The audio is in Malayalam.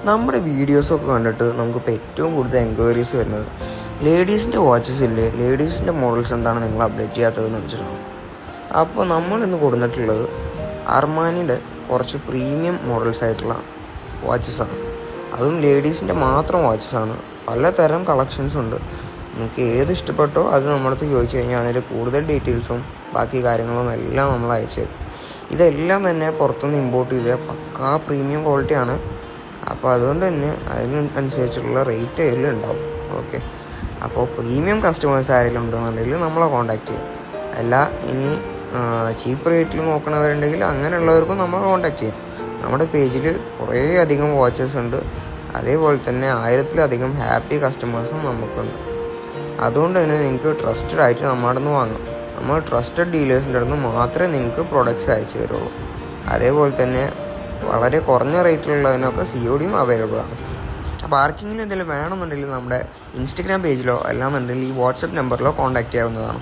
നമ്മുടെ വീഡിയോസൊക്കെ കണ്ടിട്ട് നമുക്കിപ്പോൾ ഏറ്റവും കൂടുതൽ എൻക്വയറീസ് വരുന്നത് ലേഡീസിൻ്റെ വാച്ചസ് ഇല്ലേ, ലേഡീസിൻ്റെ മോഡൽസ് എന്താണ് നിങ്ങൾ അപ്ഡേറ്റ് ചെയ്യാത്തതെന്ന് വെച്ചിട്ടാണ്. അപ്പോൾ നമ്മളിന്ന് കൊടുത്തിട്ടുള്ളത് അർമാനിയുടെ കുറച്ച് പ്രീമിയം മോഡൽസ് ആയിട്ടുള്ള വാച്ചസാണ്. അതും ലേഡീസിൻ്റെ മാത്രം വാച്ചസാണ്. പലതരം കളക്ഷൻസ് ഉണ്ട്. നിങ്ങൾക്ക് ഏത് ഇഷ്ടപ്പെട്ടോ അത് നമ്മളടുത്ത് ചോദിച്ചു കഴിഞ്ഞാൽ അതിൻ്റെ കൂടുതൽ ഡീറ്റെയിൽസും ബാക്കി കാര്യങ്ങളും എല്ലാം നമ്മൾ അയച്ചു തരും. ഇതെല്ലാം തന്നെ പുറത്തുനിന്ന് ഇമ്പോർട്ട് ചെയ്ത പക്കാ പ്രീമിയം ക്വാളിറ്റിയാണ്. അപ്പോൾ അതുകൊണ്ട് തന്നെ അതിനനുസരിച്ചുള്ള റേറ്റ് അതിലുണ്ടാവും. ഓക്കെ, അപ്പോൾ പ്രീമിയം കസ്റ്റമേഴ്സ് ആരെങ്കിലും ഉണ്ടെന്നുണ്ടെങ്കിൽ നമ്മളെ കോൺടാക്റ്റ് ചെയ്യും. അല്ല ഇനി ചീപ്പ് റേറ്റിൽ നോക്കണവരുണ്ടെങ്കിൽ അങ്ങനെയുള്ളവർക്കും നമ്മളെ കോൺടാക്റ്റ് ചെയ്യും. നമ്മുടെ പേജിൽ കുറേ അധികം വാച്ചസ് ഉണ്ട്. അതേപോലെ തന്നെ 1000-ലധികം ഹാപ്പി കസ്റ്റമേഴ്സും നമുക്കുണ്ട്. അതുകൊണ്ട് തന്നെ നിങ്ങൾക്ക് ട്രസ്റ്റഡ് ആയിട്ട് നമ്മുടെ നിന്ന് വാങ്ങാം. നമ്മൾ ട്രസ്റ്റഡ് ഡീലേഴ്സിൻ്റെ അടുത്ത് മാത്രമേ നിങ്ങൾക്ക് പ്രൊഡക്ട്സ് അയച്ചു തരുള്ളൂ. അതേപോലെ തന്നെ വളരെ കുറഞ്ഞ റേറ്റിലുള്ളതിനൊക്കെ CODയും അവൈലബിൾ ആണ്. അപ്പോൾ ആർക്കെങ്കിലും എന്തെങ്കിലും വേണമെന്നുണ്ടെങ്കിൽ നമ്മുടെ ഇൻസ്റ്റഗ്രാം പേജിലോ അല്ലാന്നുണ്ടെങ്കിൽ ഈ വാട്സപ്പ് നമ്പറിലോ കോൺടാക്റ്റ് ചെയ്യാവുന്നതാണ്.